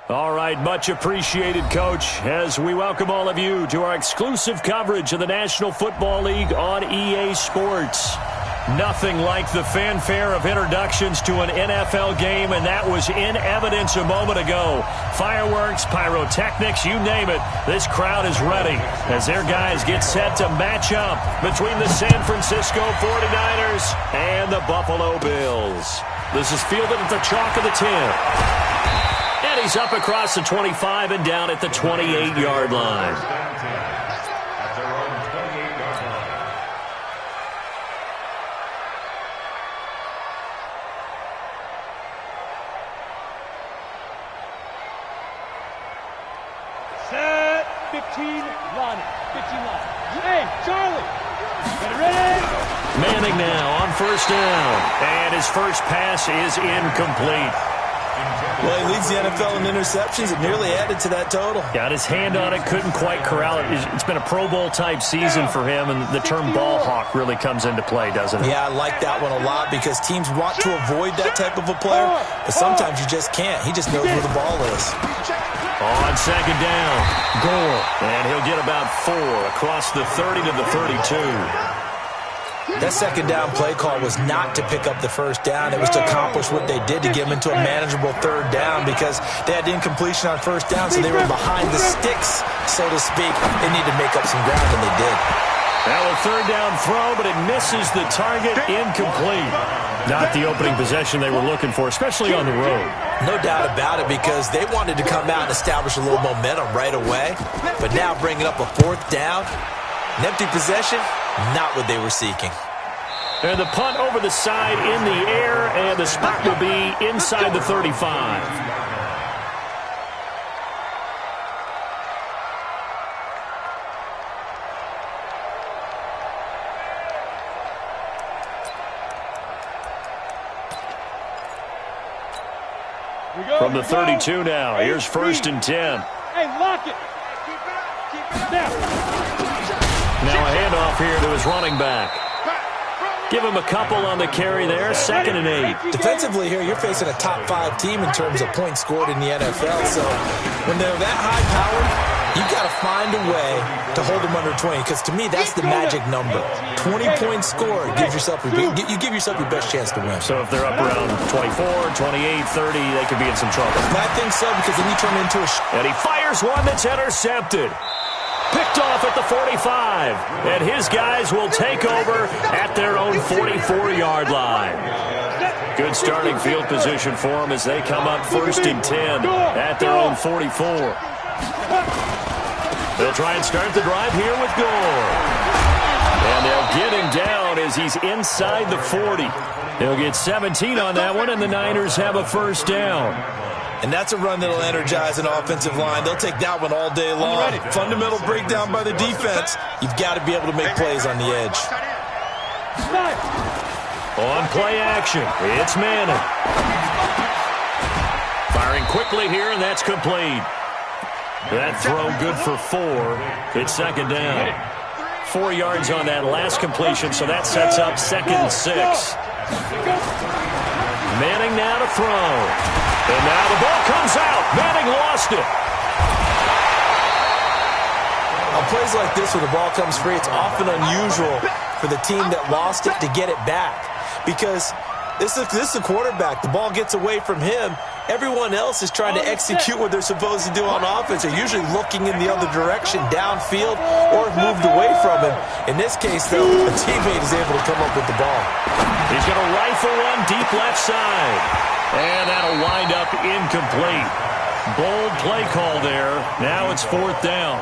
All right, much appreciated, Coach, as we welcome all of you to our exclusive coverage of the National Football League on EA Sports. Nothing like the fanfare of introductions to an NFL game, and that was in evidence a moment ago. Fireworks, pyrotechnics, you name it, this crowd is ready as their guys get set to match up between the San Francisco 49ers and the Buffalo Bills. This is fielded at the chalk of the 10. And he's up across the 25 and down at the 28-yard line. Set, 15 line. Hey, Charlie, get ready. Manning now on first down, and his first pass is incomplete. Well, he leads the NFL in interceptions. It nearly added to that total. Got his hand on it, couldn't quite corral it. It's been a Pro Bowl-type season for him, and the term ball hawk really comes into play, doesn't it? Yeah, I like that one a lot because teams want to avoid that type of a player, but sometimes you just can't. He just knows where the ball is. On second down, Gore, and he'll get about 4 across the 30 to the 32. That second down play call was not to pick up the first down. It was to accomplish what they did to get them into a manageable third down because they had incompletion on first down, so they were behind the sticks, so to speak. They needed to make up some ground, and they did. Now a third down throw, but it misses the target, incomplete. Not the opening possession they were looking for, especially on the road. No doubt about it because they wanted to come out and establish a little momentum right away, but now bringing up a fourth down, an empty possession, not what they were seeking. And the punt over the side in the air, and the spot will be inside the 35. From the 32 now, here's first and 10. Hey, lock it. Now a handoff here to his running back. Give him a couple on the carry there, 2nd and 8. Defensively here, you're facing a top 5 team in terms of points scored in the NFL. So when they're that high-powered, you've got to find a way to hold them under 20. Because to me, that's the magic number. 20 points scored, you give yourself your best chance to win. So if they're up around 24, 28, 30, they could be in some trouble. I think so because then you turn into a... And he fires one that's intercepted. Picked off at the 45, and his guys will take over at their own 44-yard line. Good starting field position for them as they come up first and 10 at their own 44. They'll try and start the drive here with Gore. And they'll get him down as he's inside the 40. They'll get 17 on that one, and the Niners have a first down. And that's a run that'll energize an offensive line. They'll take that one all day long. Fundamental breakdown by the defense. You've got to be able to make plays on the edge. On play action, it's Manning. Firing quickly here, and that's complete. That throw good for 4. It's second down. 4 yards on that last completion, so that sets up 2nd and 6. Manning now to throw. And now the ball comes out. Manning lost it. On plays like this where the ball comes free, it's often unusual for the team that lost it to get it back. Because this is the quarterback. The ball gets away from him. Everyone else is trying to execute what they're supposed to do on offense. They're usually looking in the other direction, downfield, or have moved away from him. In this case, though, a teammate is able to come up with the ball. He's going to rifle one deep left side. And that'll wind up incomplete. Bold play call there. Now it's 4th down.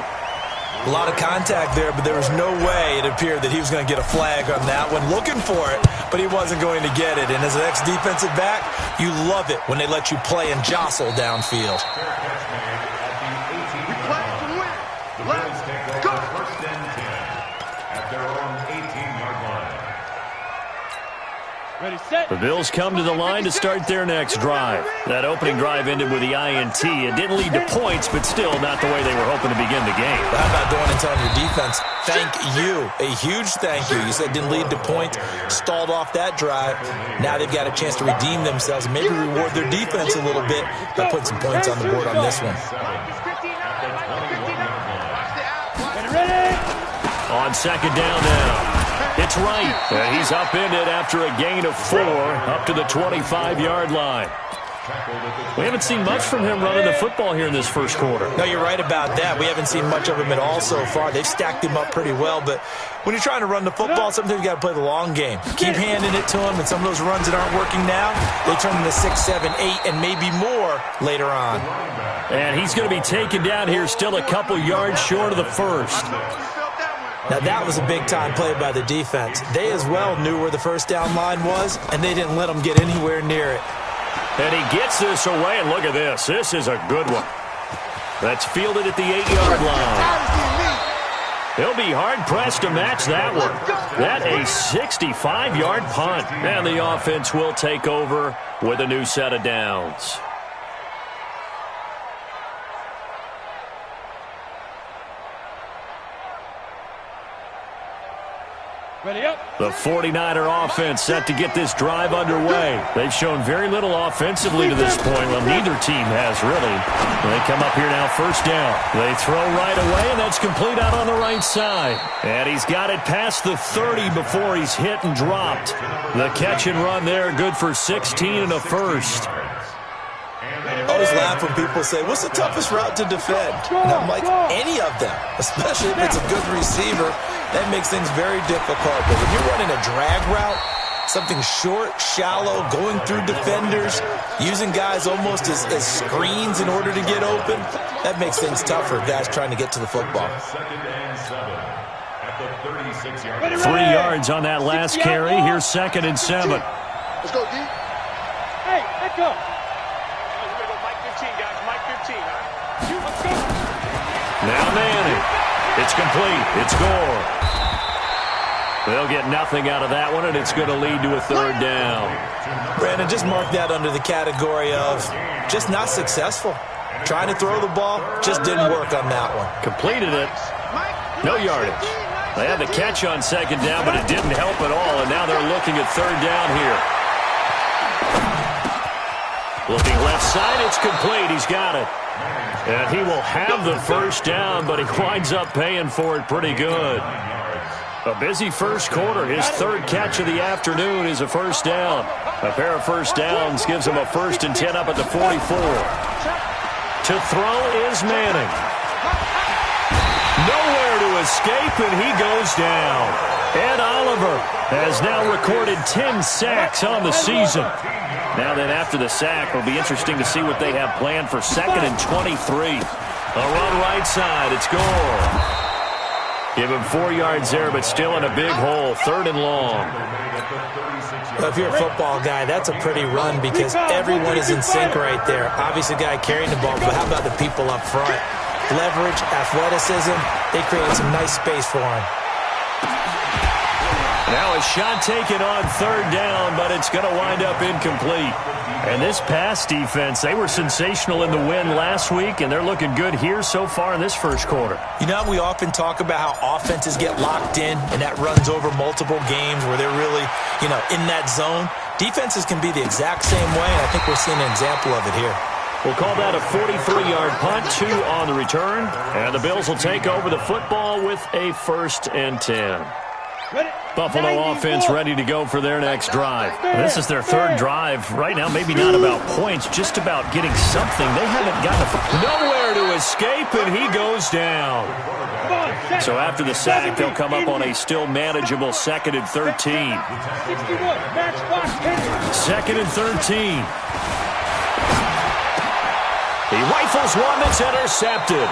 A lot of contact there, but there was no way it appeared that he was going to get a flag on that one. Looking for it, but he wasn't going to get it. And as an ex-defensive back, you love it when they let you play and jostle downfield. Ready, set. The Bills come to the line to start their next drive. That opening drive ended with the INT. It didn't lead to points, but still not the way they were hoping to begin the game. How about going and telling your defense, thank you, a huge thank you. You said didn't lead to points, stalled off that drive. Now they've got a chance to redeem themselves and maybe reward their defense a little bit by putting some points on the board on this one. Ready. On second down now. It's right. And he's upended after a gain of 4 up to the 25-yard line. We haven't seen much from him running the football here in this first quarter. No, you're right about that. We haven't seen much of him at all so far. They've stacked him up pretty well, but when you're trying to run the football, sometimes you got to play the long game. Keep handing it to him, and some of those runs that aren't working now, they turn into 6, 7, 8, and maybe more later on. And he's going to be taken down here still a couple yards short of the first. Now, that was a big-time play by the defense. They as well knew where the first down line was, and they didn't let them get anywhere near it. And he gets this away, and look at this. This is a good one. That's fielded at the 8-yard line. He'll be hard-pressed to match that one. That a 65-yard punt. And the offense will take over with a new set of downs. Ready up. The 49er offense set to get this drive underway. They've shown very little offensively to this point. Well, neither team has really. They come up here now, first down. They throw right away, and that's complete out on the right side. And he's got it past the 30 before he's hit and dropped. The catch and run there, good for 16 and a first. I always laugh when people say, what's the toughest route to defend? And I'm like, any of them, especially if it's a good receiver. That makes things very difficult. But when you're running a drag route, something short, shallow, going through defenders, using guys almost as screens in order to get open, that makes things tougher for guys trying to get to the football. 3 yards on that last carry. Here's 2nd and 7. Let's go, D. Hey, let's go. Now Manning. It's complete. It's Gore. They'll get nothing out of that one, and it's going to lead to a 3rd down. Brandon, just mark that under the category of just not successful. Trying to throw the ball, just didn't work on that one. Completed it. No yardage. They had the catch on 2nd down, but it didn't help at all, and now they're looking at 3rd down here. Looking left side, it's complete. He's got it. And he will have the first down, but he winds up paying for it pretty good. A busy first quarter. His 3rd catch of the afternoon is a first down. A pair of first downs gives him a 1st and 10 up at the 44. To throw is Manning. Nowhere to escape, and he goes down. Ed Oliver has now recorded 10 sacks on the season. Now then, after the sack, it'll be interesting to see what they have planned for 2nd and 23. A run right side. It's Gore. Give him 4 yards there, but still in a big hole. 3rd and long. Well, if you're a football guy, that's a pretty run because everyone is in sync right there. Obviously, the guy carrying the ball, but how about the people up front? Leverage, athleticism, they created some nice space for him. Now a shot taken on 3rd down, but it's going to wind up incomplete. And this pass defense, they were sensational in the win last week, and they're looking good here so far in this first quarter. You know, we often talk about how offenses get locked in, and that runs over multiple games where they're really, in that zone. Defenses can be the exact same way, and I think we're seeing an example of it here. We'll call that a 43-yard punt, 2 on the return, and the Bills will take over the football with a 1st and 10. Buffalo offense ready to go for their next drive. This is their 3rd drive. Right now, maybe not about points, just about getting something. They haven't gotten nowhere to escape, and he goes down. So after the sack, they'll come up on a still manageable 2nd and 13. 2nd and 13. He rifles one that's intercepted.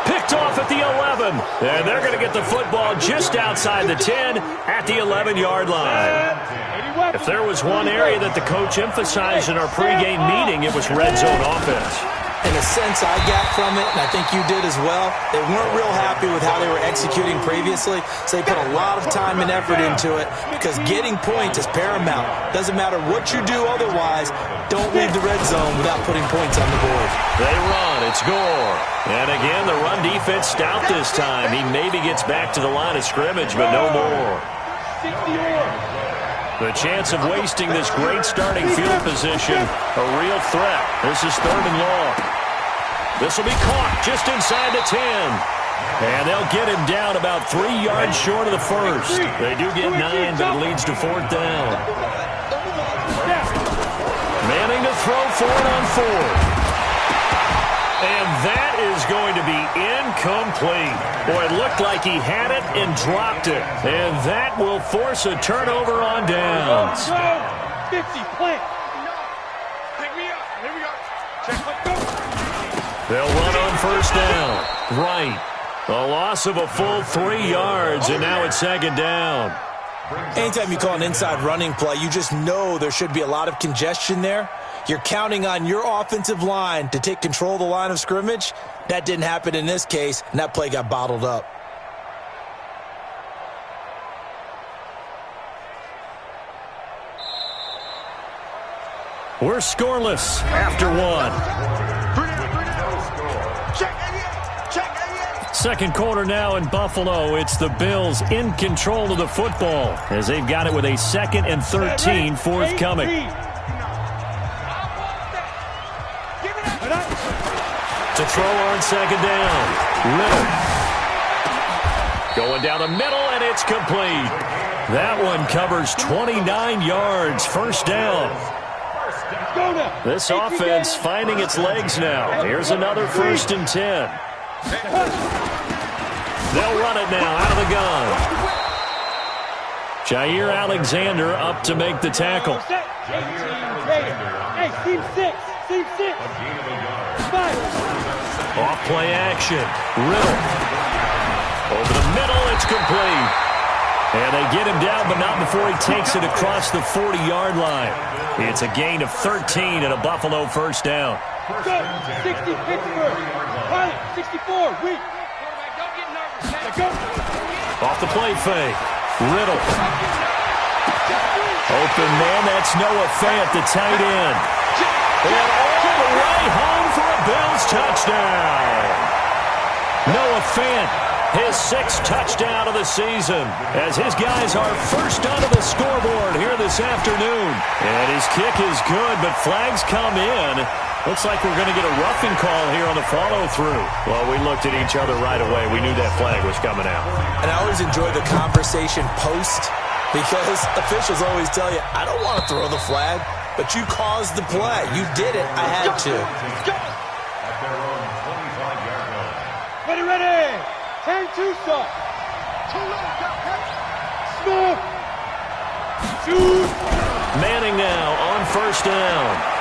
Picked off at the 11. And they're going to get the football just outside the 10 at the 11-yard line. If there was one area that the coach emphasized in our pregame meeting, it was red zone offense. In a sense, I got from it, and I think you did as well, they weren't real happy with how they were executing previously, so they put a lot of time and effort into it because getting points is paramount. Doesn't matter what you do otherwise, don't leave the red zone without putting points on the board. They run. It's Gore. And again, the run defense stout this time. He maybe gets back to the line of scrimmage, but no more. The chance of wasting this great starting field position, a real threat. This is 3rd and long. This will be caught just inside the 10. And they'll get him down about 3 yards short of the first. They do get 9, but it leads to 4th down. Manning to throw for it on 4th. And that is going to be incomplete. Boy, it looked like he had it and dropped it. And that will force a turnover on downs. 50, play. Pick me up. Here we go. Check, let's go. They'll run on 1st down. Right. A loss of a full 3 yards, and now it's 2nd down. Anytime you call an inside running play, you just know there should be a lot of congestion there. You're counting on your offensive line to take control of the line of scrimmage. That didn't happen in this case, and that play got bottled up. We're scoreless after 1. Second quarter now in Buffalo. It's the Bills in control of the football as they've got it with a 2nd and 13 forthcoming. To throw on 2nd down. Riddle. Going down the middle, and it's complete. That one covers 29 yards. 1st down. This offense finding its legs now. Here's another 1st and 10. They'll run it now out of the gun. Jair Alexander up to make the tackle. Hey, team 6. Team 6. 5. Off play action. Riddle. Over the middle, it's complete. And they get him down, but not before he takes it across the 40-yard line. It's a gain of 13 and a Buffalo 1st down. 60 Pittsburgh. Pilot, 64, weak. Off the play fake. Riddle. Open man, that's Noah Fant, the tight end. And all the way home for a Bills touchdown. Noah Fant, his 6th touchdown of the season, as his guys are first onto the scoreboard here this afternoon. And his kick is good, but flags come in. Looks like we're going to get a roughing call here on the follow-through. Well, we looked at each other right away. We knew that flag was coming out. And I always enjoy the conversation post because officials always tell you, I don't want to throw the flag, but you caused the play. You did it. I had to. Ready. 10-2 stop. Smith. Shoot. Manning now on 1st down.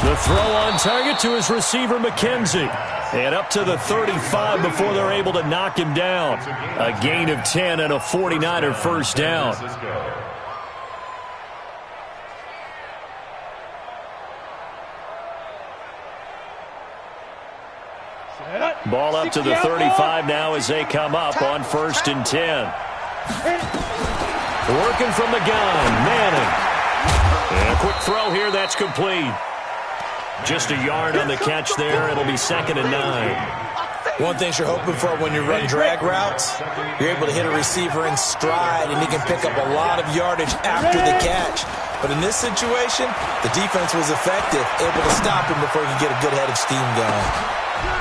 The throw on target to his receiver, McKenzie. And up to the 35 before they're able to knock him down. A gain of 10 and a 49er 1st down. Ball up to the 35 now as they come up on 1st and 10. Working from the gun, Manning. And a quick throw here, that's complete. Just a yard on the catch there. It'll be 2nd and 9. One thing you're hoping for when you run drag routes, you're able to hit a receiver in stride, and he can pick up a lot of yardage after the catch. But in this situation, the defense was effective, able to stop him before he could get a good head of steam going.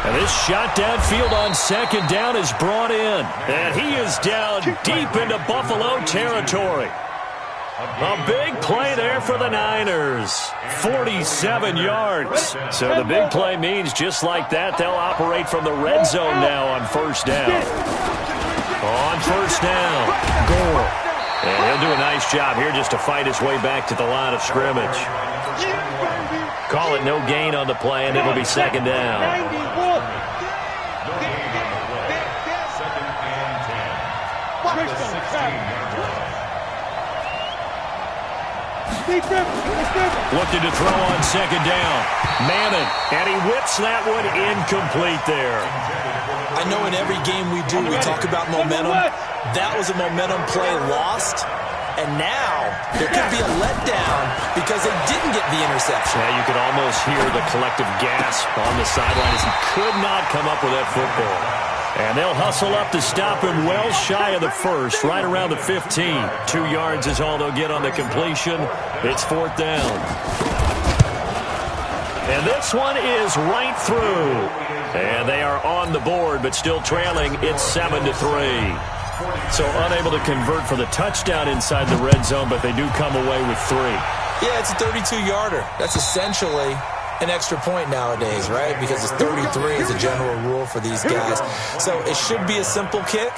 And this shot downfield on 2nd down is brought in. And he is down deep into Buffalo territory. A big play there for the Niners. 47 yards. So the big play means just like that, they'll operate from the red zone now on 1st down. On 1st down, Gore. And he'll do a nice job here just to fight his way back to the line of scrimmage. Call it no gain on the play, and it'll be 2nd down. Looking to throw on second down. Manning, and he whips that one incomplete there. I know in every game we do, we talk about momentum. That was a momentum play lost. And now there could be a letdown because they didn't get the interception. Yeah, you could almost hear the collective gasp on the sideline as he could not come up with that football. And they'll hustle up to stop him well shy of the first, right around the 15. 2 yards is all they'll get on the completion. It's fourth down. And this one is right through. And they are on the board, but still trailing. It's 7-3. So unable to convert for the touchdown inside the red zone, but they do come away with 3. Yeah, it's a 32-yarder. That's essentially an extra point nowadays, right? Because it's 33 as a general rule for these guys. So it should be a simple kick.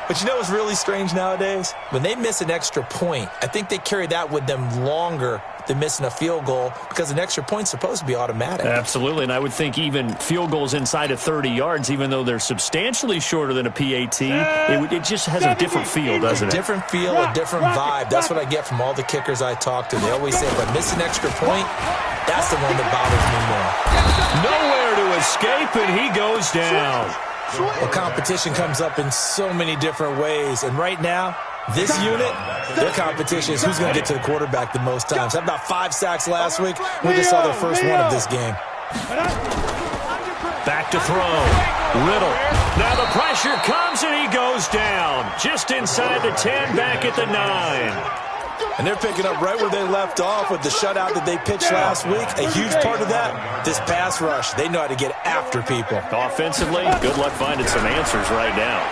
But you know what's really strange nowadays? When they miss an extra point, I think they carry that with them longer than missing a field goal because an extra point's supposed to be automatic. Absolutely, and I would think even field goals inside of 30 yards, even though they're substantially shorter than a PAT, it just has a different feel, doesn't it? A different feel, a different vibe. That's what I get from all the kickers I talk to. They always say, if I miss an extra point, that's the one that bothers me more. Nowhere to escape, and he goes down. Well, competition comes up in so many different ways, and right now, this unit, their competition is who's going to get to the quarterback the most times. How about 5 sacks last week? We just saw their first one of this game. Back to throw. Riddle. Now the pressure comes, and he goes down. Just inside the 10, back at the 9. And they're picking up right where they left off with the shutout that they pitched last week. A huge part of that, this pass rush. They know how to get after people. Offensively, good luck finding some answers right now.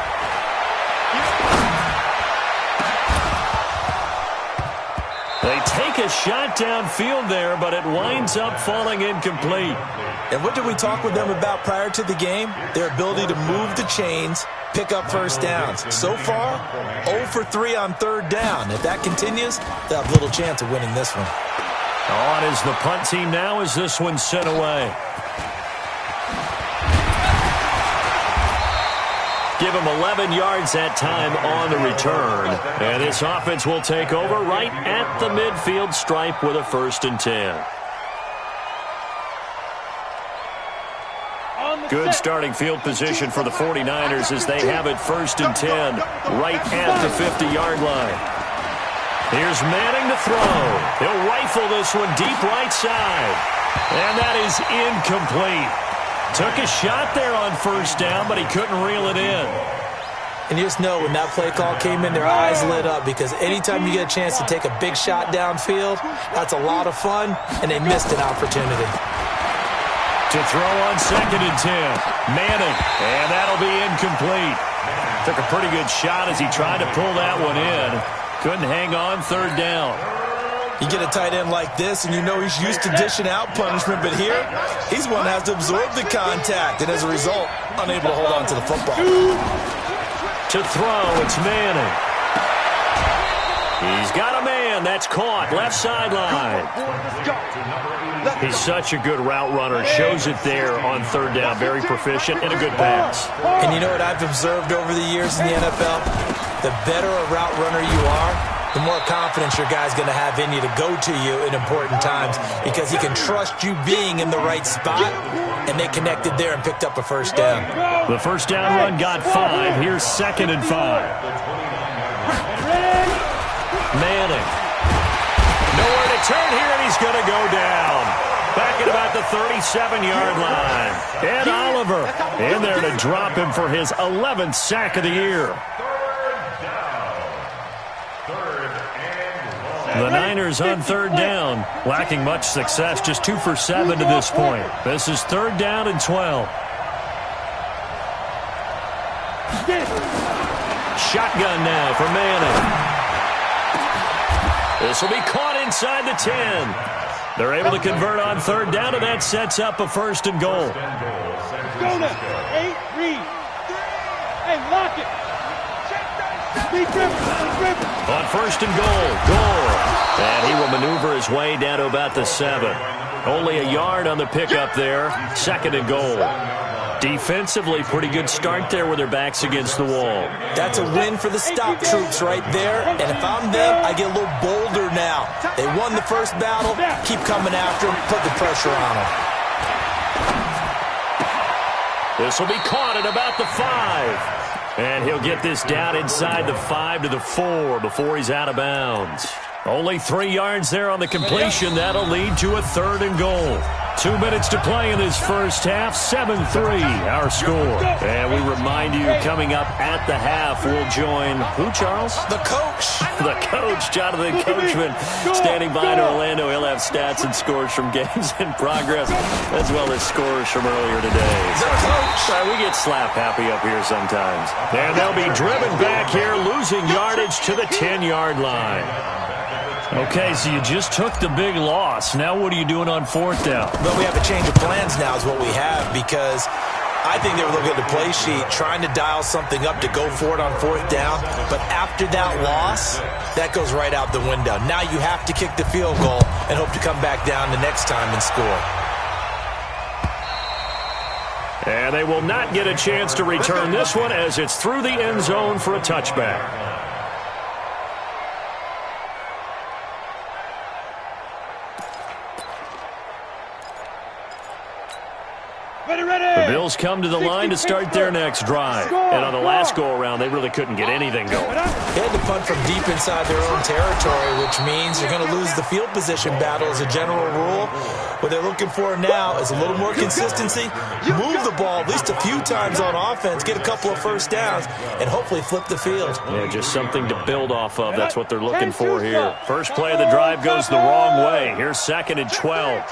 They take a shot downfield there, but it winds up falling incomplete. And what did we talk with them about prior to the game? Their ability to move the chains, pick up first downs. So far, 0 for 3 on third down. If that continues, they'll have little chance of winning this one. On is the punt team now as this one's sent away. Give him 11 yards that time on the return. And this offense will take over right at the midfield stripe with a 1st and 10. Good starting field position for the 49ers as they have it 1st and 10 right at the 50-yard line. Here's Manning to throw. He'll rifle this one deep right side. And that is incomplete. Took a shot there on 1st down, but he couldn't reel it in. And you just know when that play call came in, their eyes lit up because anytime you get a chance to take a big shot downfield, that's a lot of fun, and they missed an opportunity. To throw on 2nd and 10. Manning, and that'll be incomplete. Took a pretty good shot as he tried to pull that one in. Couldn't hang on 3rd down. You get a tight end like this, and you know he's used to dishing out punishment, but here, he's one that has to absorb the contact, and as a result, unable to hold on to the football. To throw, it's Manning. He's got a man. That's caught. Left sideline. He's such a good route runner. Shows it there on 3rd down. Very proficient and a good pass. And you know what I've observed over the years in the NFL? The better a route runner you are, the more confidence your guy's going to have in you to go to you in important times because he can trust you being in the right spot, and they connected there and picked up a 1st down. The 1st down run got 5. Here's 2nd and 5. Manning. Nowhere to turn here, and he's going to go down. Back at about the 37-yard line. Ed Oliver in there to drop him for his 11th sack of the year. The Niners on 3rd down, lacking much success, just 2 for 7 to this point. This is 3rd down and 12. Shotgun now for Manning. This will be caught inside the 10. They're able to convert on 3rd down, and that sets up a 1st and goal. Go now. 8, read. Hey, lock it. On 1st and goal. And he will maneuver his way down to about the 7. Only a yard on the pickup there. 2nd and goal. Defensively, pretty good start there with their backs against the wall. That's a win for the stop troops right there. And if I'm them, I get a little bolder now. They won the first battle. Keep coming after them. Put the pressure on them. This will be caught at about the 5. And he'll get this down inside the 5 to the 4 before he's out of bounds. Only 3 yards there on the completion. That'll lead to a 3rd and goal. 2 minutes to play in this first half. 7-3 our score. And we remind you, coming up at the half, we'll join who, Charles? The coach. The coach, Jonathan Coachman, standing by in Orlando. He'll have stats and scores from games in progress, as well as scores from earlier today. The coach. Sorry, we get slap happy up here sometimes. And they'll be driven back here, losing yardage to the 10-yard line. Okay, so you just took the big loss. Now what are you doing on 4th down? But we have a change of plans now is what we have, because I think they were looking at the play sheet, trying to dial something up to go for it on 4th down. But after that loss, that goes right out the window. Now you have to kick the field goal and hope to come back down the next time and score. And they will not get a chance to return this one as it's through the end zone for a touchback. The Bills come to the line to start their next drive. And on the last go-around, they really couldn't get anything going. They had to punt from deep inside their own territory, which means you're going to lose the field position battle as a general rule. What they're looking for now is a little more consistency, move the ball at least a few times on offense, get a couple of first downs, and hopefully flip the field. Yeah, just something to build off of. That's what they're looking for here. First play of the drive goes the wrong way. Here's 2nd and 12.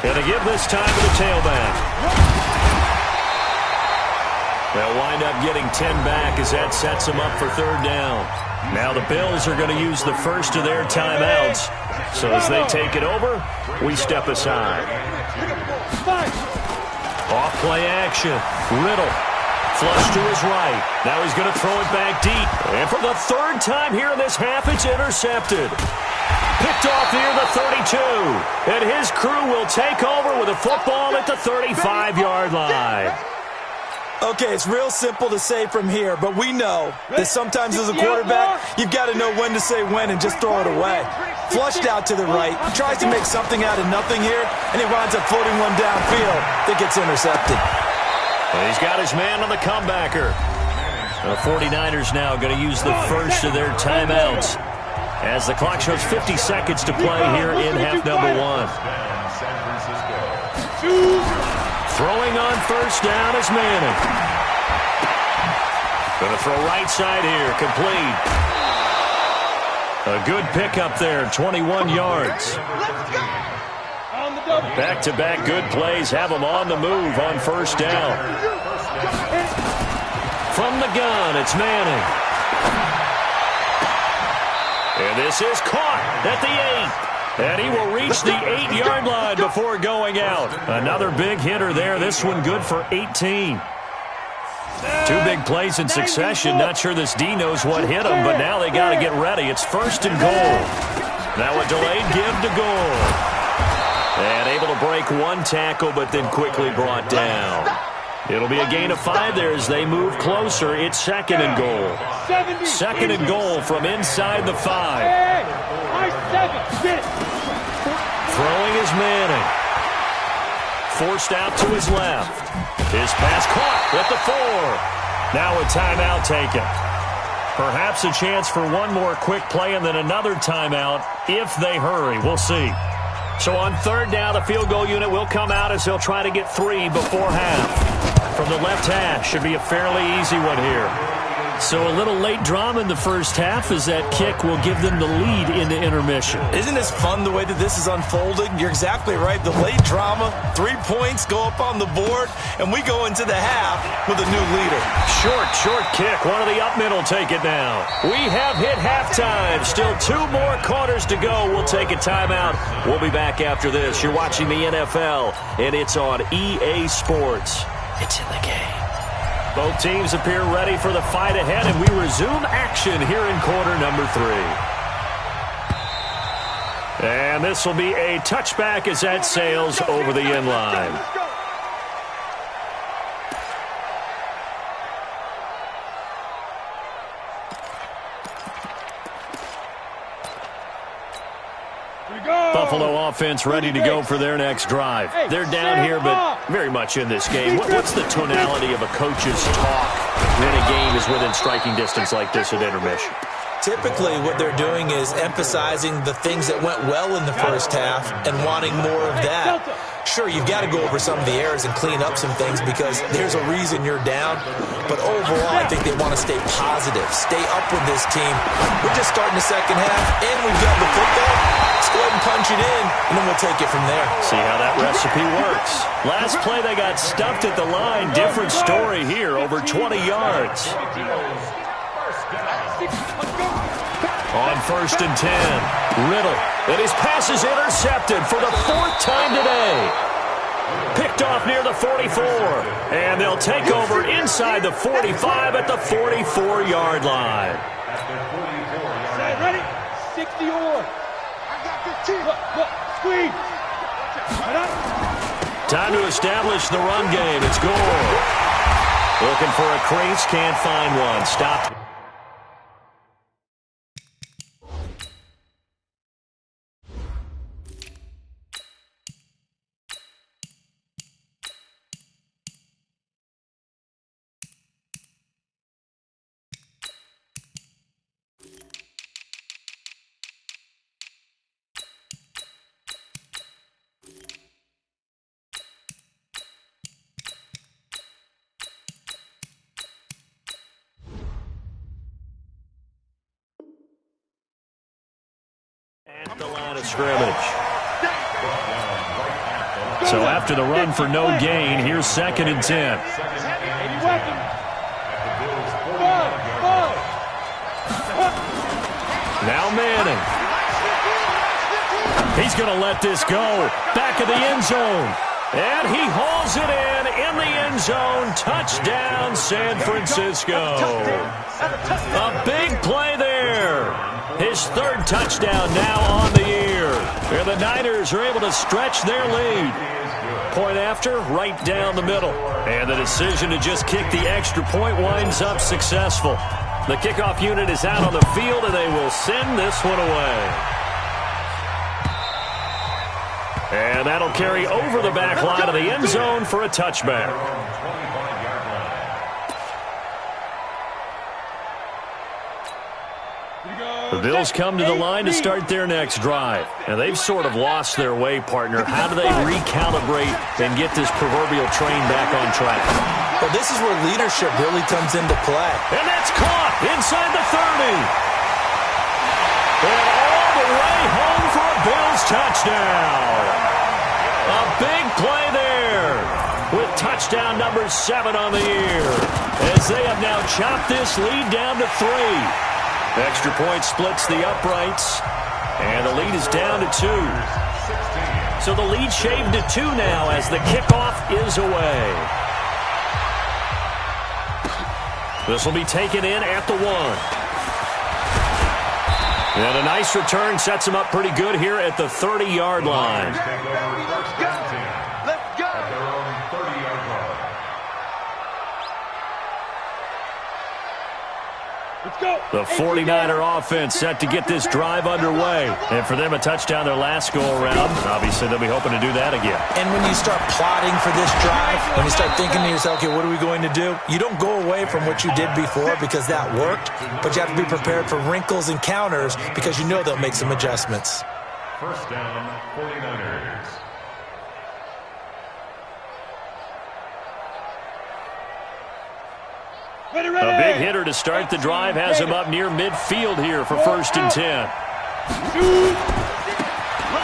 And to give this time to the tailback. They'll wind up getting 10 back as that sets them up for 3rd down. Now the Bills are going to use the first of their timeouts. So as they take it over, we step aside. Off play action. Riddle. Flush to his right. Now he's going to throw it back deep. And for the 3rd time here in this half, it's intercepted. Picked off near the 32. And his crew will take over with a football at the 35-yard line. Okay, it's real simple to say from here, but we know that sometimes as a quarterback, you've got to know when to say when and just throw it away. Flushed out to the right, tries to make something out of nothing here, and he winds up floating one downfield that gets intercepted. And he's got his man on the comebacker. The 49ers now going to use the first of their timeouts as the clock shows 50 seconds to play here in half number 1. Throwing on first down is Manning. Going to throw right side here, complete. A good pickup there, 21 yards. Back-to-back good plays have them on the move on first down. From the gun, it's Manning. And this is caught at the 8. And he will reach the 8-yard line before going out. Another big hitter there. This one good for 18. 2 big plays in succession. Not sure this D knows what hit him, but now they got to get ready. It's 1st and goal. Now a delayed give to Gore. And able to break 1 tackle, but then quickly brought down. It'll be a gain of 5 there as they move closer. It's 2nd and goal. 2nd and goal from inside the 5. Throwing is Manning. Forced out to his left. His pass caught at the 4. Now a timeout taken. Perhaps a chance for one more quick play and then another timeout if they hurry. We'll see. So on 3rd down, the field goal unit will come out as they'll try to get 3 before half. From the left hash, should be a fairly easy one here. So a little late drama in the first half as that kick will give them the lead into intermission. Isn't this fun the way that this is unfolding? You're exactly right. The late drama, 3 points go up on the board, and we go into the half with a new leader. Short kick. One of the up men will take it now. We have hit halftime. Still 2 more quarters to go. We'll take a timeout. We'll be back after this. You're watching the NFL, and it's on EA Sports. It's in the game. Both teams appear ready for the fight ahead, and we resume action here in quarter number 3. And this will be a touchback as that sails over the end line. Buffalo offense ready to go for their next drive. They're down here, but very much in this game. What's the tonality of a coach's talk when a game is within striking distance like this at intermission? Typically, what they're doing is emphasizing the things that went well in the first half and wanting more of that. Sure, you've got to go over some of the errors and clean up some things because there's a reason you're down. But overall, I think they want to stay positive, stay up with this team. We're just starting the second half, and we've got the football. Let's go ahead and punch it in, and then we'll take it from there. See how that recipe works. Last play, they got stuffed at the line. Different story here, over 20 yards. On 1st and 10, Riddle, and his pass is intercepted for the 4th time today. Picked off near the 44, and they'll take over inside the 45 at the 44-yard line. Ready? 60 on. I got 15. Look, squeeze. Time to establish the run game. It's Gore. Looking for a crease, can't find one. Stopped. At the line of scrimmage. So after the run for no gain, here's 2nd and 10. Now Manning. He's going to let this go. Back of the end zone. And he hauls it in the end zone. Touchdown, San Francisco. A big play there. His 3rd touchdown now on the year. And the Niners are able to stretch their lead. Point after, right down the middle. And the decision to just kick the extra point winds up successful. The kickoff unit is out on the field, and they will send this one away. And that'll carry over the back line of the end zone for a touchback. The Bills come to the line to start their next drive. And they've sort of lost their way, partner. How do they recalibrate and get this proverbial train back on track? Well, this is where leadership really comes into play. And that's caught inside the 30. And all the way home for a Bills touchdown. A big play there with touchdown number 7 on the year. As they have now chopped this lead down to 3. Extra point splits the uprights, and the lead is down to 2. So the lead shaved to 2 now as the kickoff is away. This will be taken in at the 1. And a nice return sets him up pretty good here at the 30-yard line. The 49er offense set to get this drive underway. And for them, a touchdown their last go-around. Obviously, they'll be hoping to do that again. And when you start plotting for this drive, when you start thinking to yourself, okay, what are we going to do? You don't go away from what you did before because that worked, but you have to be prepared for wrinkles and counters because you know they'll make some adjustments. 1st down, 49ers. A big hitter to start the drive has him up near midfield here for 1st and 10.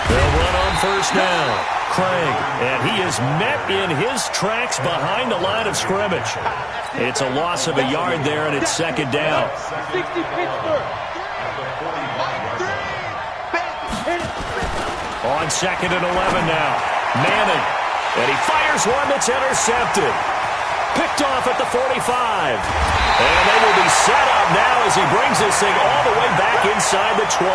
They'll run on 1st down. Craig, and he is met in his tracks behind the line of scrimmage. It's a loss of a yard there, and it's 2nd down. On 2nd and 11 now. Manning, and he fires one that's intercepted. Picked off at the 45. And they will be set up now as he brings this thing all the way back inside the 20.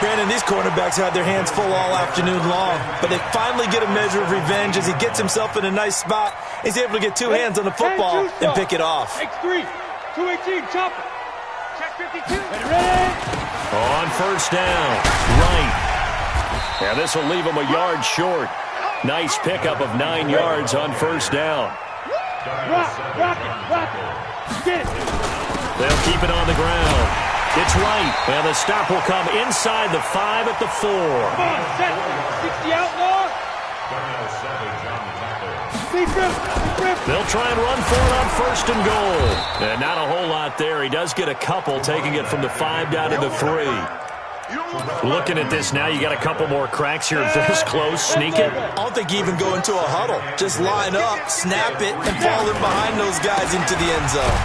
Brandon, these cornerbacks had their hands full all afternoon long, but they finally get a measure of revenge as he gets himself in a nice spot. He's able to get 2 hands on the football and pick it off. X3, 218, chopper. Check 52. Ready? On 1st down, right. And this will leave him a yard short. Nice pickup of 9 yards on first down. Rock it. Get it. They'll keep it on the ground. It's right, and the stop will come inside the 5 at the 4. Come on, set. 60 outlaw. They'll try and run for it on first and goal. And not a whole lot there. He does get a couple, taking it from the 5 down to the 3. Looking at this now, you got a couple more cracks here. This close, sneak it. I don't think you even go into a huddle. Just line up, snap it, and fall in behind those guys into the end zone.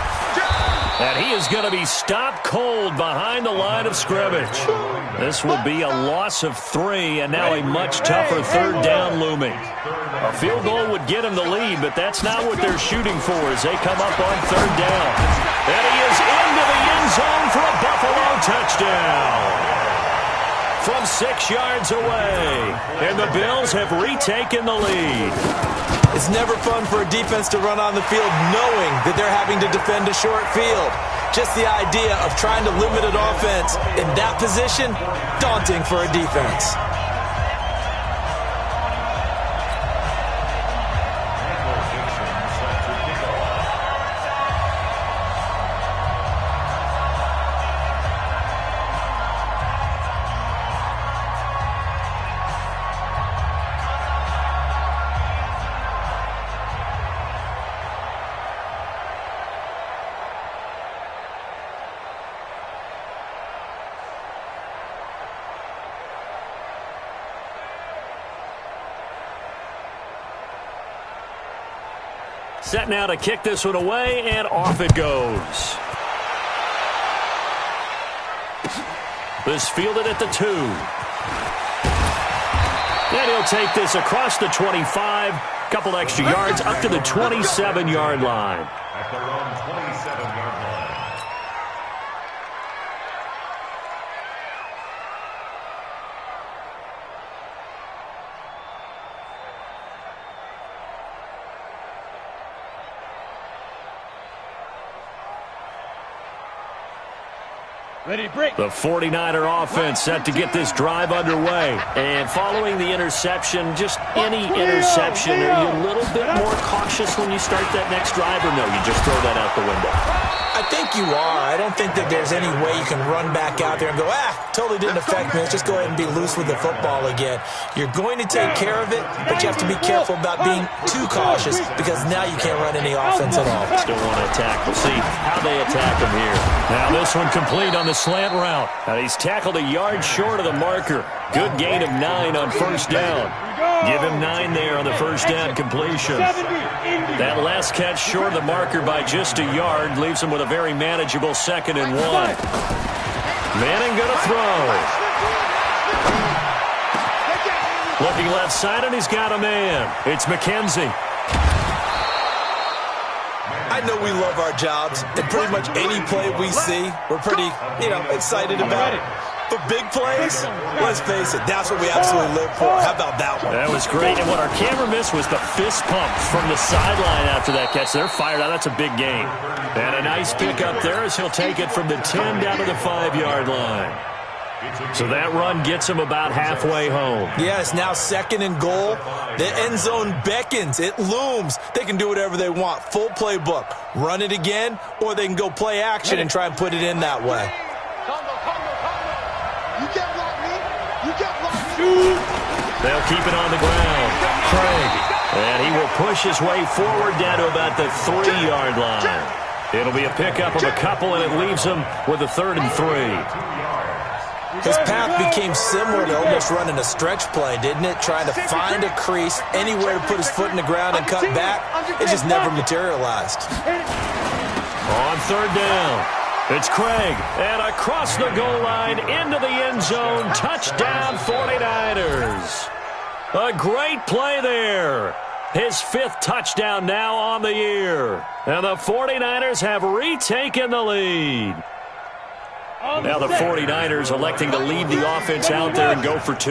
And he is going to be stopped cold behind the line of scrimmage. This will be a loss of 3, and now a much tougher third down looming. A field goal would get him the lead, but that's not what they're shooting for as they come up on third down. And he is into the end zone for a Buffalo touchdown. From 6 yards away, and the Bills have retaken the lead. It's never fun for a defense to run on the field knowing that they're having to defend a short field. Just the idea of trying to limit an offense in that position, daunting for a defense. Set now to kick this one away, and off it goes. This fielded at the 2. And he'll take this across the 25. Couple extra yards up to the 27-yard line. At their own 27-yard line. Ready, break. The 49er offense set to get this drive underway. And following the interception, just any interception, are you a little bit more cautious when you start that next drive, or no, you just throw that out the window? I think you are. I don't think that there's any way you can run back out there and go, totally didn't affect me. Let's just go ahead and be loose with the football again. You're going to take care of it, but you have to be careful about being too cautious because now you can't run any offense at all. Still want to attack. We'll see how they attack him here. Now this one complete on the slant route. And he's tackled a yard short of the marker. Good gain of 9 on first down. Give him 9 there on the first down completion. That last catch short of the marker by just a yard leaves him with a very manageable 2nd and 1. Manning going to throw. Looking left side, and he's got a man. It's McKenzie. I know we love our jobs, and pretty much any play we see, we're pretty, excited about it. But big plays, let's face it, that's what we absolutely live for. How about that one? That was great, and what our camera missed was the fist pump from the sideline after that catch. They're fired out. That's a big gain. And a nice pick up there as he'll take it from the 10 down to the 5-yard line. So that run gets him about halfway home. Yes, now 2nd and goal. The end zone beckons. It looms. They can do whatever they want. Full playbook. Run it again, or they can go play action and try and put it in that way. You can't block me. You can't block me. They'll keep it on the ground. Craig. And he will push his way forward down to about the 3-yard line. It'll be a pickup of a couple, and it leaves him with a 3rd and 3. His path became similar to almost running a stretch play, didn't it? Trying to find a crease, anywhere to put his foot in the ground and cut back. It just never materialized. On 3rd down, it's Craig. And across the goal line, into the end zone. Touchdown, 49ers. A great play there. His 5th touchdown now on the year. And the 49ers have retaken the lead. Now the 49ers electing to leave the offense out there and go for 2.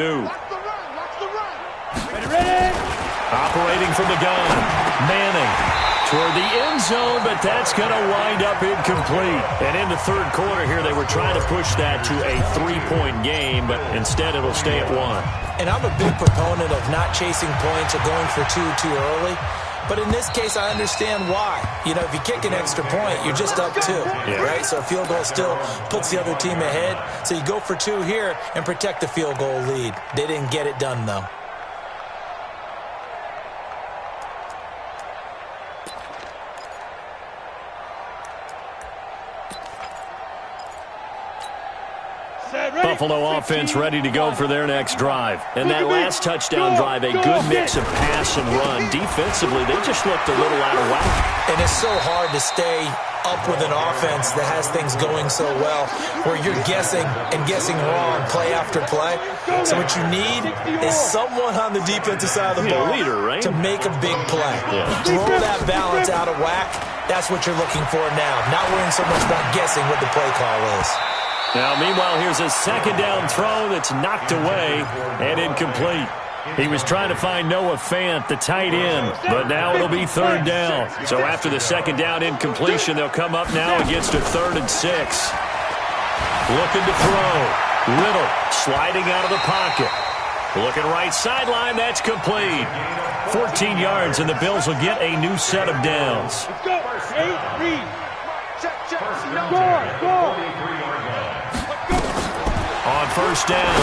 Operating from the gun. Manning toward the end zone, but that's going to wind up incomplete. And in the third quarter here, they were trying to push that to a 3-point game, but instead it'll stay at 1. And I'm a big proponent of not chasing points or going for two too early. But in this case, I understand why. You know, if you kick an extra point, you're just up 2, right? So a field goal still puts the other team ahead. So you go for 2 here and protect the field goal lead. They didn't get it done, though. Buffalo offense ready to go for their next drive. And that last touchdown drive, a good mix of pass and run. Defensively, they just looked a little out of whack. And it's so hard to stay up with an offense that has things going so well, where you're guessing and guessing wrong play after play. So what you need is someone on the defensive side of the ball to make a big play. Throw that balance out of whack. That's what you're looking for now. Not worrying so much about guessing what the play call is. Now, meanwhile, here's a second down throw that's knocked away and incomplete. He was trying to find Noah Fant, the tight end, but now it'll be third down. So after the second down incompletion, they'll come up now against a 3rd and 6. Looking to throw. Riddle sliding out of the pocket. Looking right sideline, that's complete. 14 yards, and the Bills will get a new set of downs. Let's go. 8, read. Go. On first down,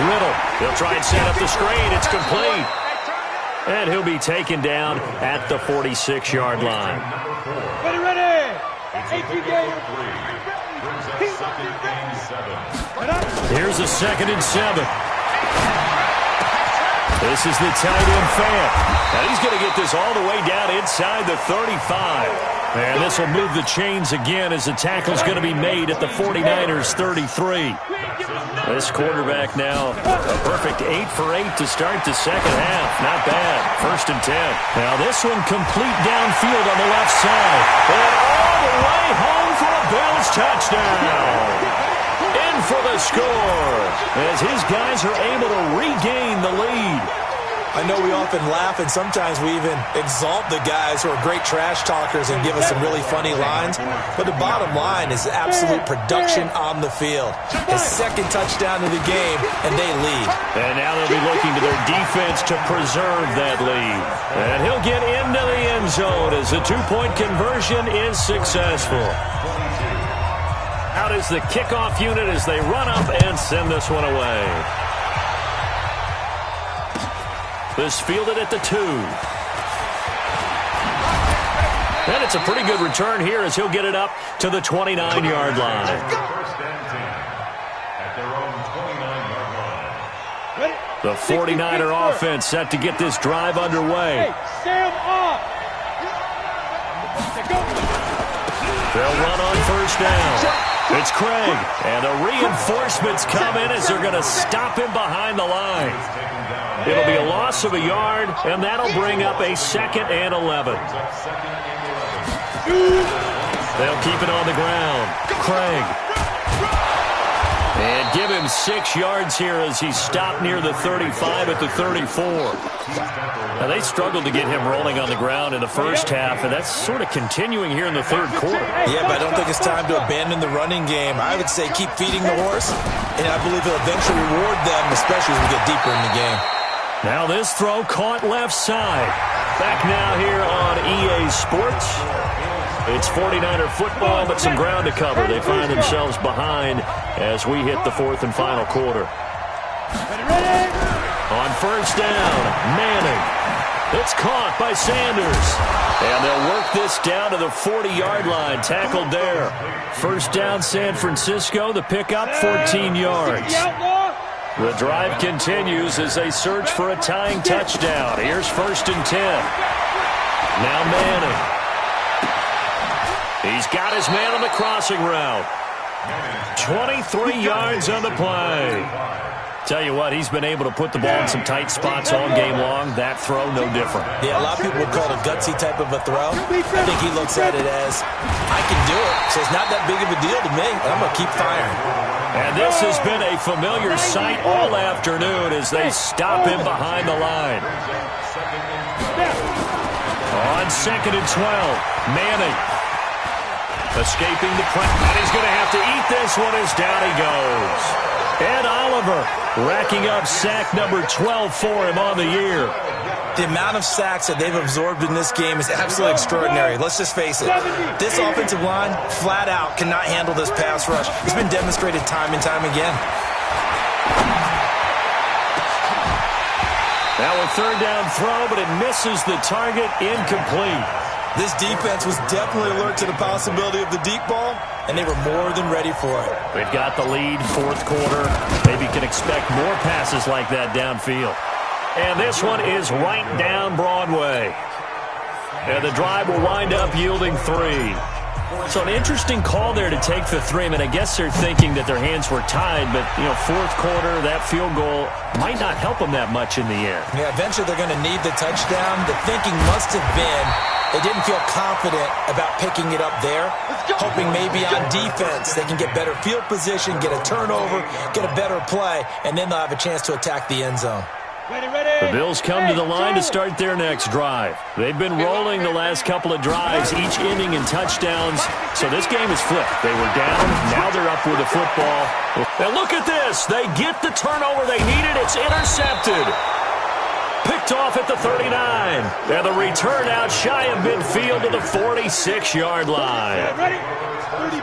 Riddle. He'll try and set up the screen. It's complete. And he'll be taken down at the 46-yard line. Ready. 18 Here's a 2nd and 7. This is the tight end Fant. Now he's going to get this all the way down inside the 35. And this will move the chains again as the tackle's going to be made at the 49ers' 33. This quarterback now a perfect 8 for 8 to start the second half. Not bad. 1st and 10. Now this one complete downfield on the left side. And all the way home for a Bills touchdown. In for the score as his guys are able to regain the lead. I know we often laugh, and sometimes we even exalt the guys who are great trash talkers and give us some really funny lines. But the bottom line is absolute production on the field. His 2nd touchdown of the game, and they lead. And now they'll be looking to their defense to preserve that lead. And he'll get into the end zone as the 2-point conversion is successful. Out is the kickoff unit as they run up and send this one away. This fielded at the 2. And it's a pretty good return here as he'll get it up to the 29-yard line. The 49er offense set to get this drive underway. They'll run on first down. It's Craig, and the reinforcements come in as they're going to stop him behind the line. It'll be a loss of a yard, and that'll bring up a 2nd and 11. They'll keep it on the ground. Craig. And give him 6 yards here as he's stopped near the 35 at the 34. Now, they struggled to get him rolling on the ground in the first half, and that's sort of continuing here in the third quarter. Yeah, but I don't think it's time to abandon the running game. I would say keep feeding the horse, and I believe he'll eventually reward them, especially as we get deeper in the game. Now this throw caught left side. Back now here on EA Sports. It's 49er football, but some ground to cover. They find themselves behind as we hit the 4th and final quarter. On first down, Manning. It's caught by Sanders. And they'll work this down to the 40-yard line. Tackled there. First down, San Francisco. The pickup, 14 yards. The drive continues as they search for a tying touchdown. Here's 1st and 10. Now Manning. He's got his man on the crossing route. 23 yards on the play. Tell you what, he's been able to put the ball in some tight spots all game long. That throw, no different. Yeah, a lot of people would call it a gutsy type of a throw. I think he looks at it as, I can do it, so it's not that big of a deal to me, and I'm going to keep firing. And this has been a familiar sight all afternoon as they stop him behind the line. On 2nd and 12, Manning. Escaping the pressure, and he's going to have to eat this one as down he goes. Ed Oliver racking up sack number 12 for him on the year. The amount of sacks that they've absorbed in this game is absolutely extraordinary. Let's just face it. This offensive line, flat out, cannot handle this pass rush. It's been demonstrated time and time again. Now a third down throw, but it misses the target, incomplete. This defense was definitely alert to the possibility of the deep ball, and they were more than ready for it. They've got the lead, fourth quarter. Maybe can expect more passes like that downfield. And this one is right down Broadway. And the drive will wind up yielding 3. So an interesting call there to take the 3. I mean, I guess they're thinking that their hands were tied, but, fourth quarter, that field goal might not help them that much in the air. Yeah, eventually they're going to need the touchdown. The thinking must have been they didn't feel confident about picking it up there, hoping maybe on defense they can get better field position, get a turnover, get a better play, and then they'll have a chance to attack the end zone. The Bills come to the line to start their next drive. They've been rolling the last couple of drives, each ending in touchdowns. So this game is flipped. They were down, now they're up with the football. And look at this. They get the turnover they needed. It's intercepted. Picked off at the 39. And the return out shy of midfield to the 46-yard line.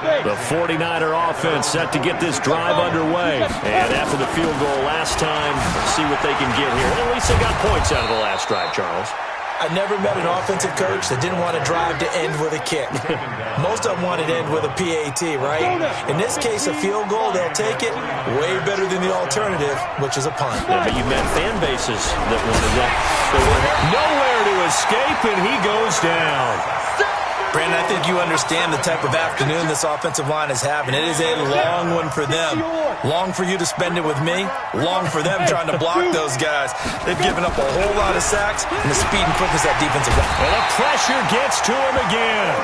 The 49er offense set to get this drive underway. And after the field goal last time, see what they can get here. At least they got points out of the last drive, Charles. I never met an offensive coach that didn't want to drive to end with a kick. Most of them wanted to end with a PAT, right? In this case, a field goal, they'll take it way better than the alternative, which is a punt. Yeah, but you met fan bases that wanted that. Nowhere to escape, and he goes down. Brandon, I think you understand the type of afternoon this offensive line is having. It is a long one for them. Long for you to spend it with me. Long for them trying to block those guys. They've given up a whole lot of sacks, and the speed and quickness of that defensive line. And the pressure gets to him again.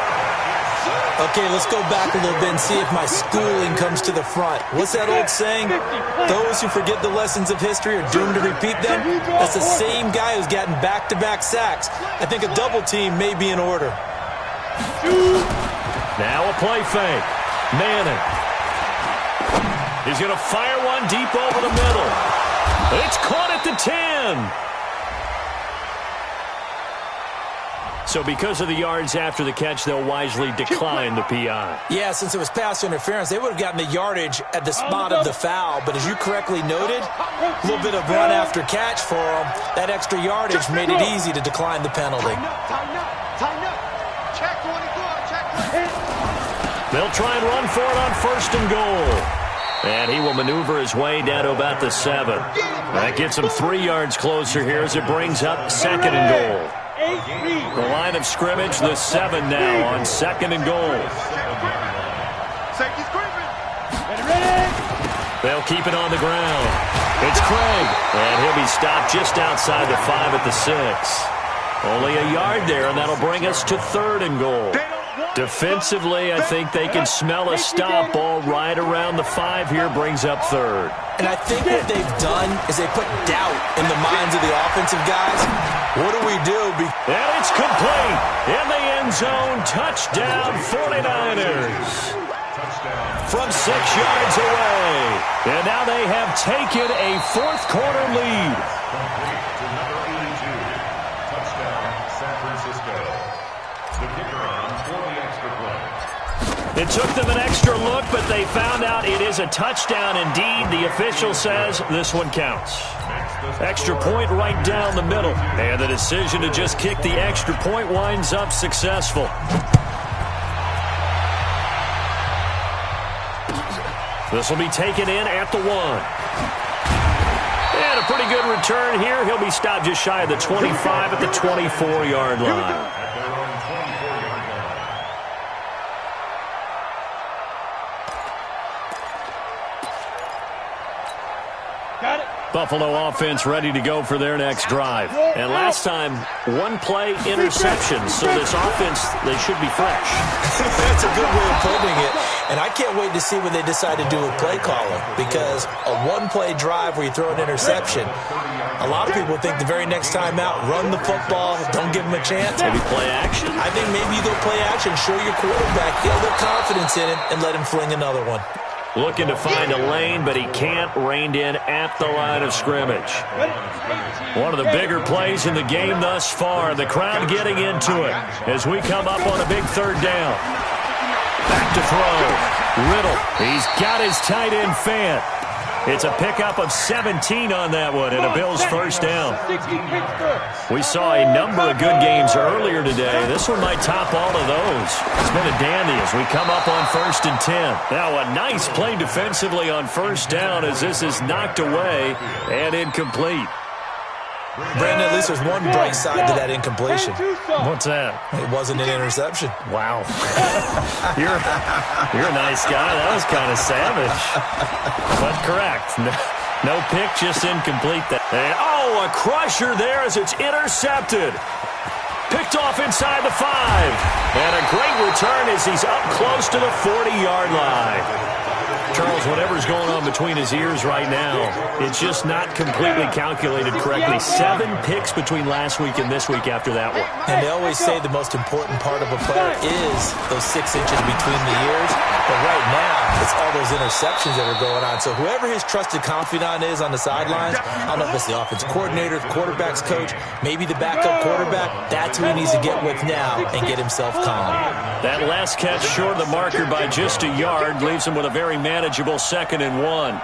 Okay, let's go back a little bit and see if my schooling comes to the front. What's that old saying? Those who forget the lessons of history are doomed to repeat them. That's the same guy who's gotten back-to-back sacks. I think a double team may be in order. Now a play fake. Manning. He's going to fire one deep over the middle. It's caught at the 10. So because of the yards after the catch, they'll wisely decline the PI. Yeah, since it was pass interference, they would have gotten the yardage at the spot of the foul. But as you correctly noted, a little bit of run after catch for them. That extra yardage made it easy to decline the penalty. They'll try and run for it on 1st and goal. And he will maneuver his way down to about the 7. That gets him 3 yards closer here as it brings up 2nd and goal. The line of scrimmage, the 7 now on 2nd and goal. They'll keep it on the ground. It's Craig. And he'll be stopped just outside the 5 at the 6. Only a yard there, and that'll bring us to 3rd and goal. Defensively, I think they can smell a stop ball right around the 5 here, brings up 3rd. And I think what they've done is they put doubt in the minds of the offensive guys. What do we do? And it's complete. In the end zone, touchdown 49ers. From 6 yards away. And now they have taken a fourth quarter lead. It took them an extra look, but they found out it is a touchdown indeed. The official says this one counts. Extra point right down the middle. And the decision to just kick the extra point winds up successful. This will be taken in at the 1. And a pretty good return here. He'll be stopped just shy of the 25 at the 24-yard line. Got it. Buffalo offense ready to go for their next drive. And last time, one-play interception. So this offense, they should be fresh. That's a good way of putting it. And I can't wait to see when they decide to do a play caller, because a one-play drive where you throw an interception, a lot of people think the very next time out, run the football, don't give them a chance. Maybe play action? I think maybe you go play action, show your quarterback, get a little confidence in it, and let him fling another one. Looking to find a lane, but he can't, reined in at the line of scrimmage. One of the bigger plays in the game thus far. The crowd getting into it as we come up on a big third down. Back to throw. Riddle. He's got his tight end Fant. It's a pickup of 17 on that one and a Bills first down. We saw a number of good games earlier today. This one might top all of those. It's been a dandy as we come up on 1st and 10. Now a nice play defensively on first down as this is knocked away and incomplete. Brandon, at least there's one bright side to that incompletion. What's that? It wasn't an interception. Wow. You're a nice guy. That was kind of savage. But correct. No pick, just incomplete. And, a crusher there as it's intercepted. Picked off inside the 5. And a great return as he's up close to the 40-yard line. Charles, whatever's going on between his ears right now, it's just not completely calculated correctly. 7 picks between last week and this week after that one. And they always say the most important part of a player is those 6 inches between the ears. But right now, it's all those interceptions that are going on. So whoever his trusted confidant is on the sidelines, I don't know if it's the offense coordinator, the quarterback's coach, maybe the backup quarterback, that's who he needs to get with now and get himself calm. That last catch short of the marker by just a yard leaves him with a very manageable 2nd and 1.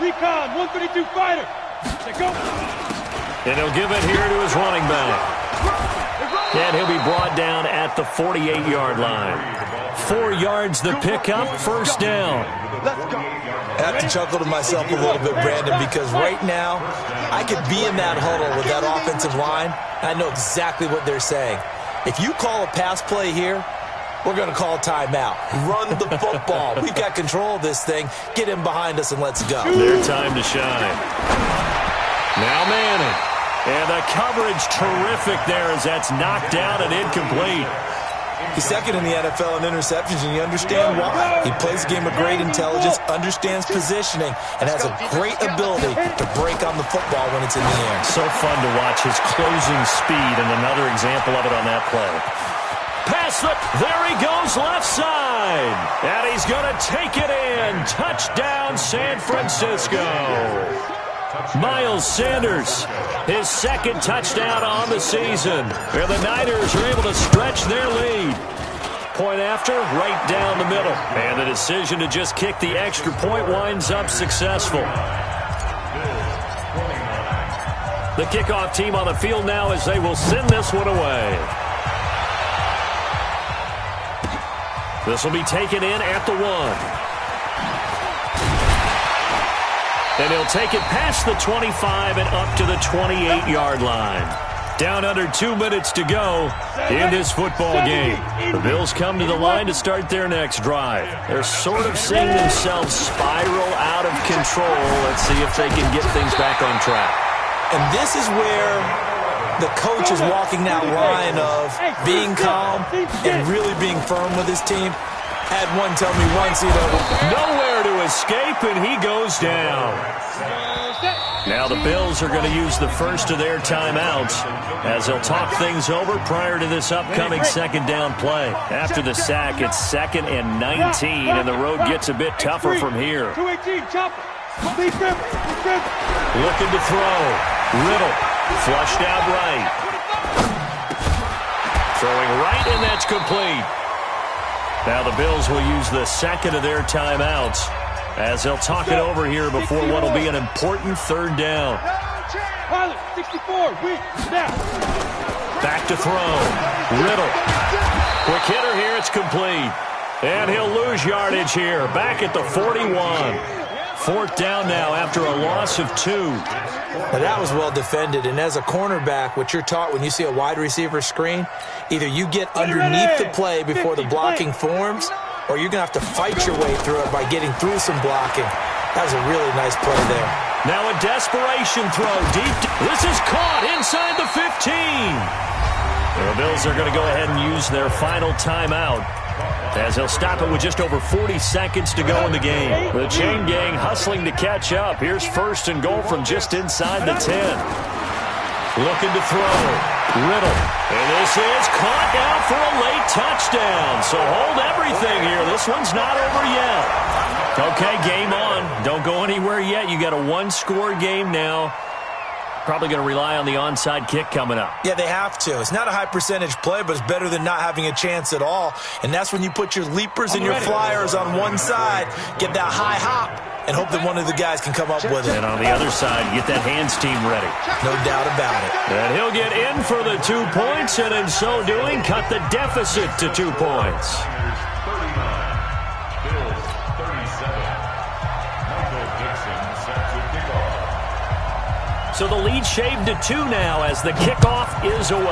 Recon, 132 fighter. Go. And he'll give it here to his running back. And he'll be brought down at the 48-yard line. 4 yards the pickup, first down. I have to chuckle to myself a little bit, Brandon, because right now I could be in that huddle with that offensive line, and I know exactly what they're saying. If you call a pass play here, we're going to call a timeout. Run the football. We've got control of this thing. Get him behind us and let's go. Their time to shine. Now Manning. And the coverage terrific there as that's knocked down and incomplete. He's second in the NFL in interceptions, and you understand why. He plays a game of great intelligence, understands positioning, and has a great ability to break on the football when it's in the air. So fun to watch his closing speed, and another example of it on that play. Pass it. There he goes left side. And he's going to take it in. Touchdown, San Francisco. Miles Sanders, his 2nd touchdown on the season. And the Niners are able to stretch their lead. Point after, right down the middle. And the decision to just kick the extra point winds up successful. The kickoff team on the field now as they will send this one away. This will be taken in at the 1. And he'll take it past the 25 and up to the 28-yard line. Down under 2 minutes to go in this football game. The Bills come to the line to start their next drive. They're sort of seeing themselves spiral out of control. Let's see if they can get things back on track. And this is where the coach is walking that line of being calm and really being firm with his team. Had one tell me once, nowhere to escape, and he goes down. Now the Bills are going to use the first of their timeouts as they'll talk things over prior to this upcoming 2nd down play. After the sack, it's 2nd and 19, and the road gets a bit tougher from here. Looking to throw. Riddle, flushed out right. Throwing right, and that's complete. Now the Bills will use the 2nd of their timeouts as they'll talk it over here before what will be an important 3rd down. Pilot, 64, Back to throw. Riddle. Quick hitter here, it's complete. And he'll lose yardage here, back at the 41. 4th down now after a loss of 2. Now that was well defended, and as a cornerback, what you're taught when you see a wide receiver screen, either you get underneath the play before the blocking forms, or you're going to have to fight your way through it by getting through some blocking. That was a really nice play there. Now a desperation throw deep. This is caught inside the 15. The Bills are going to go ahead and use their final timeout, as they'll stop it with just over 40 seconds to go in the game. The chain gang hustling to catch up. Here's first and goal from just inside the 10. Looking to throw. Riddle. And this is caught down for a late touchdown. So hold everything here. This one's not over yet. Okay, game on. Don't go anywhere yet. You got a one-score game now. Probably going to rely on the onside kick coming up. Yeah, they have to. It's not a high-percentage play, but it's better than not having a chance at all. And that's when you put your leapers and your flyers on one side, get that high hop, and hope that one of the guys can come up with it. And on the other side, get that hands team ready. No doubt about it. And he'll get in for the 2 points, and in so doing, cut the deficit to 2 points. So the lead shaved to 2 now as the kickoff is away.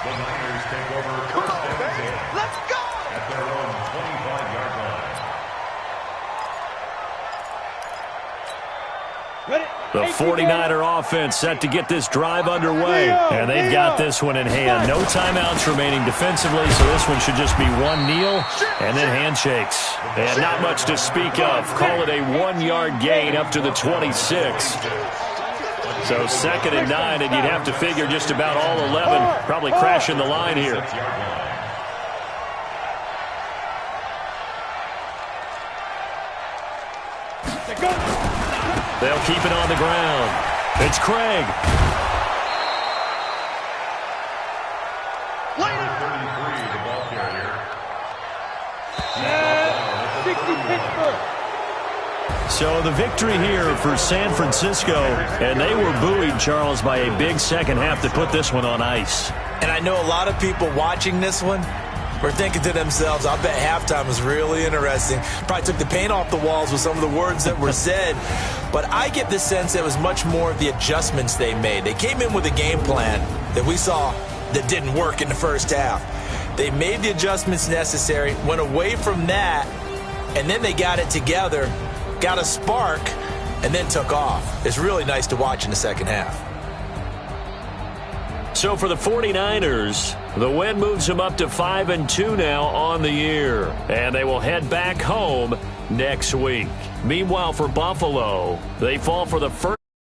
The Niners take over first and 10. Let's go! At their own 25-yard line. Ready? The 49er offense set to get this drive underway. And they've got this one in hand. No timeouts remaining defensively, so this one should just be one kneel and then handshakes. And not much to speak of. Call it a 1-yard gain up to the 26. So 2nd and 9, and you'd have to figure just about all 11 probably crashing the line here. They'll keep it on the ground. It's Craig. Number 33, the ball carrier. 60 Pittsburgh. So the victory here for San Francisco, and they were buoyed, Charles, by a big second half to put this one on ice. And I know a lot of people watching this one were thinking to themselves, I bet halftime was really interesting. Probably took the paint off the walls with some of the words that were said. But I get the sense it was much more of the adjustments they made. They came in with a game plan that we saw that didn't work in the first half. They made the adjustments necessary, went away from that, and then they got it together, got a spark, and then took off. It's really nice to watch in the second half. So for the 49ers, the win moves them up to 5-2 now on the year. And they will head back home next week. Meanwhile, for Buffalo, they fall for the first